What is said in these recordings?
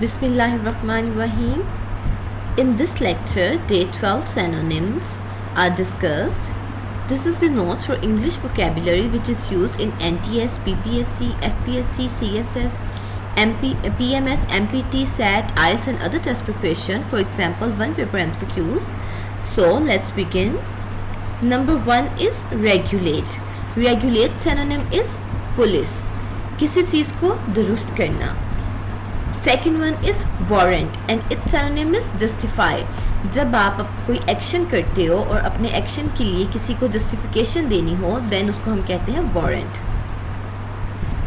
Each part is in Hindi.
Bismillahirrahmanirrahim. In this lecture, day 12 synonyms are discussed. This is the notes for English vocabulary which is used in NTS, BPSC, FPSC, CSS, PMS, MPT, SAT, IELTS and other test preparation. For example, one paper MCQs. So let's begin. Number 1 is regulate. Regulate synonym is police. किसी चीज़ को दुरुस्त करना. Second one is warrant and its synonym is justify. जब आप कोई एक्शन करते हो और अपने एक्शन के लिए किसी को जस्टिफिकेशन देनी हो देन उसको हम कहते हैं warrant.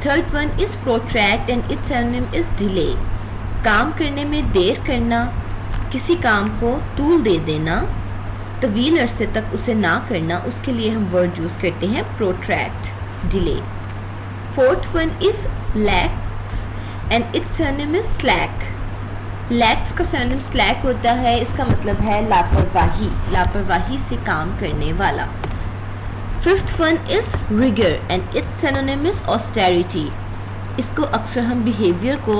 Third one is protract and its synonym is delay. काम करने में देर करना, किसी काम को तूल दे देना, तवील अरसे तक उसे ना करना, उसके लिए हम वर्ड यूज़ करते हैं protract, delay. Fourth one is lack and its synonym is slack. Lax का सिनोनिम स्लैक होता है. इसका मतलब है लापरवाही, लापरवाही से काम करने वाला. Fifth one is rigor and its synonym is austerity. इसको अक्सर हम बिहेवियर को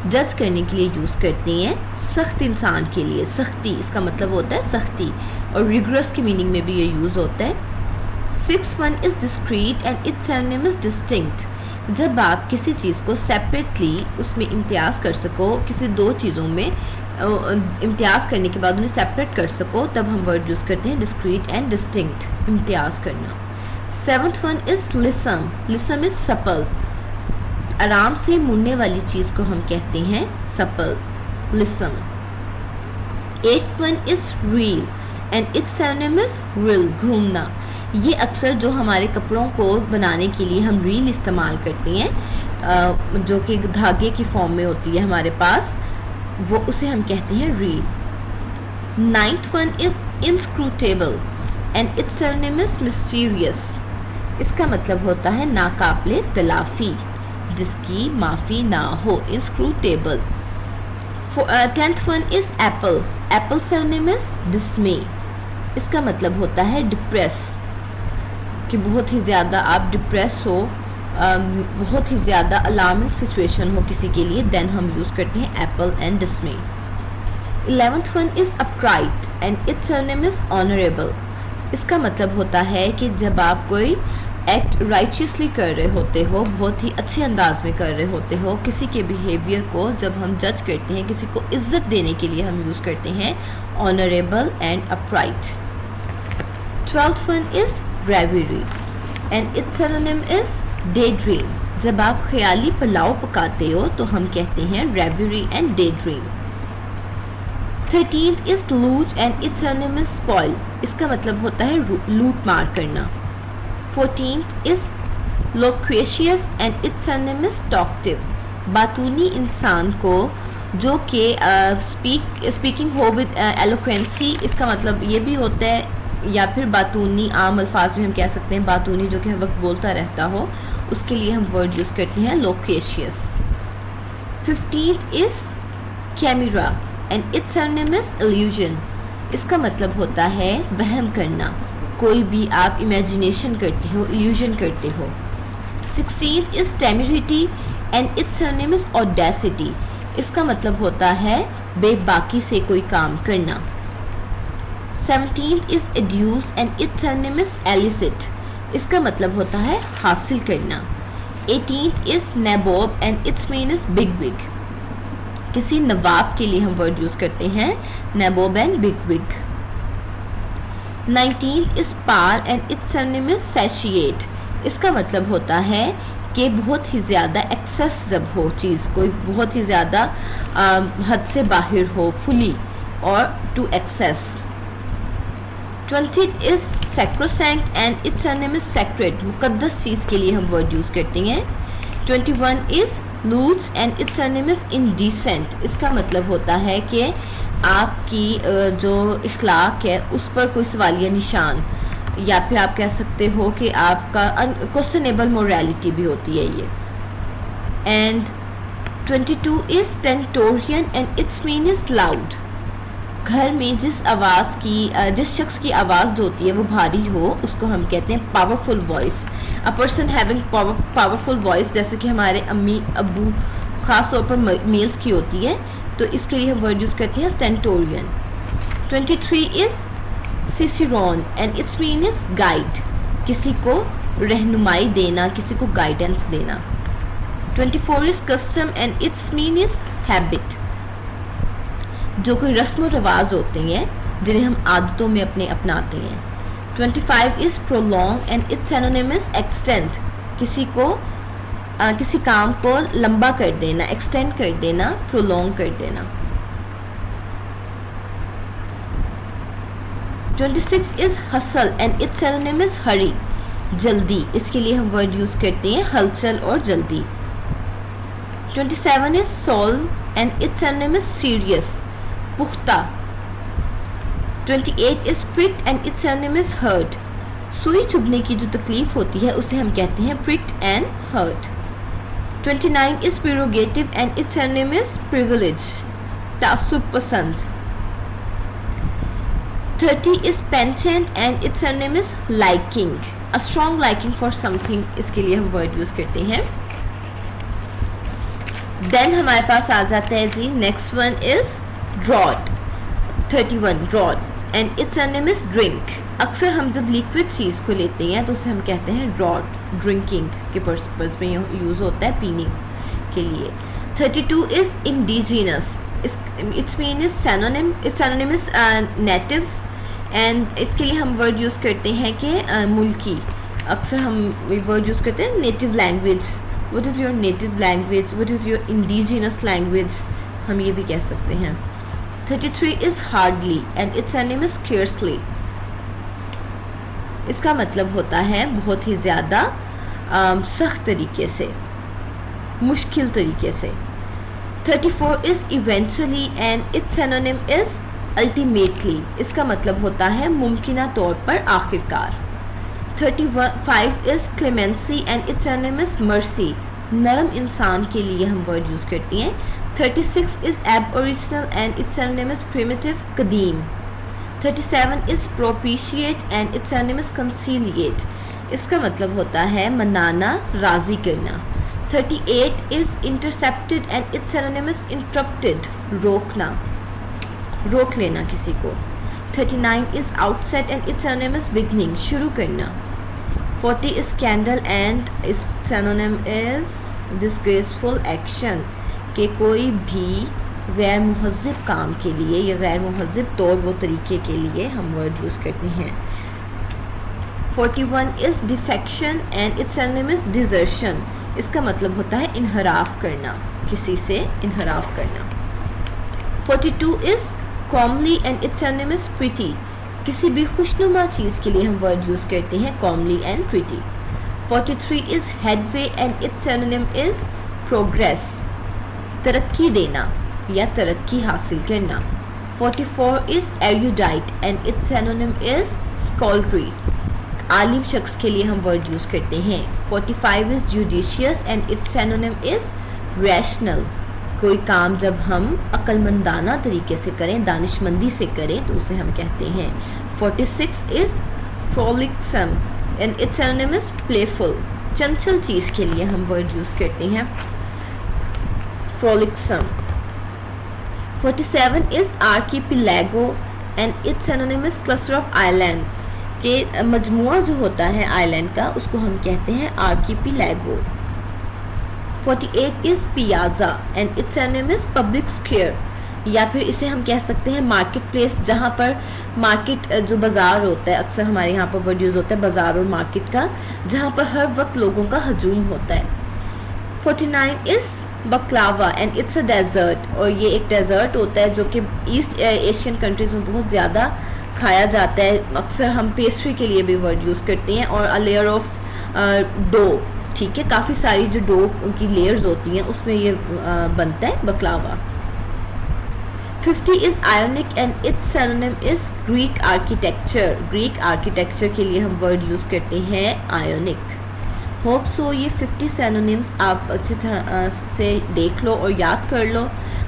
जज करने के लिए यूज़ करते हैं. सख्त इंसान के लिए सख्ती, इसका मतलब होता है सख्ती, और रिगरस की मीनिंग में भी ये यूज़ होता है. Six one is discrete and its synonym is distinct. जब आप किसी चीज़ को सेपरेटली उसमें इम्तियाज़ कर सको, किसी दो चीज़ों में इम्तियाज़ करने के बाद उन्हें सेपरेट कर सको, तब हम वर्ड यूज़ करते हैं डिस्क्रीट एंड डिस्टिंक्ट, इम्तियाज़ करना. Seventh one is lissom. Lissom is supple. आराम से मुड़ने वाली चीज़ को हम कहते हैं supple, lissom. Eight one is reel and its synonym is reel, घूमना. ये अक्सर जो हमारे कपड़ों को बनाने के लिए हम रील इस्तेमाल करते हैं, जो कि धागे की फॉर्म में होती है हमारे पास, वो उसे हम कहते हैं reel. Ninth one is inscrutable and its synonym is mysterious. इसका मतलब होता है नाकाबिले तलाफी, जिसकी माफ़ी ना हो, inscrutable. Tenth one is Apple. Apple synonym is डिस्मे. इसका मतलब होता है डिप्रेस, कि बहुत ही ज़्यादा आप डिप्रेस हो, बहुत ही ज़्यादा अलार्मिंग सिचुएशन हो किसी के लिए, देन हम यूज़ करते हैं Apple and डिस्मे. 11th one is upright and its synonym is honourable. इसका मतलब होता है कि जब आप कोई एक्ट राइचियसली कर रहे होते हो, बहुत ही अच्छे अंदाज में कर रहे होते हो, किसी के बिहेवियर को जब हम जज करते हैं, किसी को इज्जत देने के लिए हम यूज़ करते हैं honourable and upright. 12th one is reverie and its synonym is daydream. जब आप ख्याली पुलाव पकाते हो तो हम कहते हैं reverie and daydream. 13th is loot and its synonym is spoil. इसका मतलब होता है लूट मार करना. 14th is loquacious and its synonym is talkative. बातूनी इंसान को जो कि स्पीकिंग हो विद एलोक्वेंसी, इसका मतलब ये भी होता है, या फिर बातूनी, आम अल्फाज में हम कह सकते हैं बातूनी, जो कि हर वक्त बोलता रहता हो, उसके लिए हम वर्ड यूज़ करते हैं loquacious. 15th is camera and its synonym is illusion. इसका मतलब होता है वहम करना, कोई भी आप इमेजिनेशन करते हो, इल्यूजन करते हो. 16th is temerity and its synonym is audacity. इसका मतलब होता है बेबाकी से कोई काम करना. 17th is adduce and its synonym is elicit. इसका मतलब होता है हासिल करना. 18th is nabob and its mean is big big. किसी नवाब के लिए हम वर्ड यूज़ करते हैं nabob and big big. 19th is pall and its synonym is satiate. इसका मतलब होता है कि बहुत ही ज़्यादा एक्सेस जब हो चीज़, कोई बहुत ही ज़्यादा हद से बाहर हो, फुली और to excess. 20th is sacrosanct and its synonym is sacred. मुकद्दस चीज़ के लिए हम वर्ड यूज़ करते हैं. 21 is lewd and its synonym is indecent. इसका मतलब होता है कि आपकी जो इखलाक है उस पर कोई सवालिया निशान, या फिर आप कह सकते हो कि आपका क्वेश्चनेबल मोरालिटी भी होती है ये. And 22 is stentorian and its mean is loud. घर में जिस शख्स की आवाज़ जो होती है वो भारी हो, उसको हम कहते हैं powerful voice. A person having powerful voice, जैसे कि हमारे अम्मी अबू ख़ास तौर पर मेल्स की होती है, तो इसके लिए हम वर्ड यूज़ करते हैं stentorian. 23 is cicerone and its mean is guide, किसी को रहनुमाई देना, किसी को गाइडेंस देना. 24 is custom and its mean is habit, जो कोई रस्म रवाज होते हैं जिन्हें हम आदतों में अपने अपनाते हैं. 25 इज प्रोलॉन्ग एंड इट्स एनोनिम इज एक्सटेंड, किसी को किसी काम को लंबा कर देना, एक्सटेंड कर देना, प्रोलॉन्ग कर देना. 26 इज हसल एंड इट्स एनोनिम इज हरी, जल्दी, इसके लिए हम वर्ड यूज करते हैं हलचल और जल्दी. 27 इज सोल्व एंड इट्स एनोनिम इज सीरियस, पुख्ता. 28 इज प्रिक्ड एंड इट्स एनोनिम इज हर्ट, सुई चुभने की जो तकलीफ होती है उसे हम कहते हैं pricked and hurt. 29 is prerogative and its एनोनिम इज प्रिविलेज, तासुब पसंद. 30 is penchant and its synonym is liking, a strong liking for something, इसके लिए हम word use करते हैं. Then हमारे पास आ जाता है जी next one is draught. 31 draught and its synonym is drink. अक्सर हम जब लिक्विड चीज़ को लेते हैं तो उसे हम कहते हैं draught, ड्रिंकिंग के पर्पस में यूज़ होता है पीने के लिए. 32 is indigenous, its mean is synonym, its synonym is native and इसके लिए हम वर्ड यूज़ करते हैं कि मुल्की. अक्सर हम वर्ड यूज़ करते हैं native language. What is your native language, what is your indigenous language, हम ये भी कह सकते हैं. 33 is hardly and it's name is scarcely, इसका मतलब होता है बहुत ही ज़्यादा सख्त तरीके से, मुश्किल तरीके से. 34 is eventually and its synonym is ultimately, इसका मतलब होता है मुमकिना तौर पर, आखिरकार. 35 is clemency and its synonym is mercy, नरम इंसान के लिए हम वर्ड यूज़ करते हैं. 36 is aboriginal and its synonym is primitive, कदीम. 37 is propitiate and its synonym is conciliate, इसका मतलब होता है मनाना, राज़ी करना. 38 is intercepted and its synonym is interrupted, रोकना, रोक लेना किसी को. 39 is outset and its synonym is beginning, शुरू करना. 40 is scandal and its synonym is disgraceful action, कि कोई भी गैर मुहज़्ज़ब काम के लिए या गैर मुहज़्ज़ब तौर व तरीके के लिए हम वर्ड यूज़ करते हैं. 41 is defection and its synonym is desertion, इसका मतलब होता है इनहराफ करना, किसी से इनहराफ करना. 42 is comely and its synonym is pretty, किसी भी खुशनुमा चीज़ के लिए हम वर्ड यूज़ करते हैं comely and pretty. 43 is headway and its synonym is progress, तरक्की देना या तरक्की हासिल करना. 44 is erudite and its synonym is scholarly, आलिम शख्स के लिए हम वर्ड यूज़ करते हैं. 45 is judicious and its synonym is rational, कोई काम जब हम अक्लमंदाना तरीके से करें, दानिशमंदी से करें, तो उसे हम कहते हैं. 46 is frolicsome and its synonym is playful, चंचल चीज़ के लिए हम वर्ड यूज़ करते हैं frolicsome. 47 is archipelago and its synonym is cluster of island, के मजमुआ जो होता है आइलैंड का उसको हम कहते हैं आर्कीपिलैगो. 48 is piazza and its synonym is public square, या फिर इसे हम कह सकते हैं मार्केट प्लेस, जहाँ पर मार्केट जो बाज़ार होता है, अक्सर हमारे यहाँ पर वर्ड यूज़ होता है बाज़ार और मार्केट का, जहाँ पर हर वक्त लोगों का हजूम होता है. 49 is baklava and it's a dessert, और ये एक डेजर्ट होता है जो कि ईस्ट एशियन कंट्रीज़ में बहुत ज़्यादा खाया जाता है. अक्सर हम पेस्ट्री के लिए भी वर्ड यूज़ करते हैं. और अ लेयर ऑफ डो, ठीक है, काफ़ी सारी जो डो की लेयर्स होती हैं उसमें ये बनता है बकलावा. 50 is ionic and its synonym is Greek architecture, Greek architecture के लिए हम वर्ड यूज़ करते हैं आयोनिक. होप सो ये 50 सिनोनिम्स आप अच्छी तरह से देख लो और याद कर लो,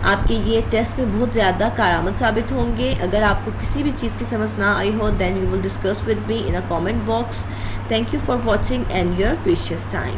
आपके ये टेस्ट में बहुत ज़्यादा कारआमद साबित होंगे. अगर आपको किसी भी चीज़ की समझ ना आई हो, then you will discuss with me in a comment box. Thank you for watching and your precious time.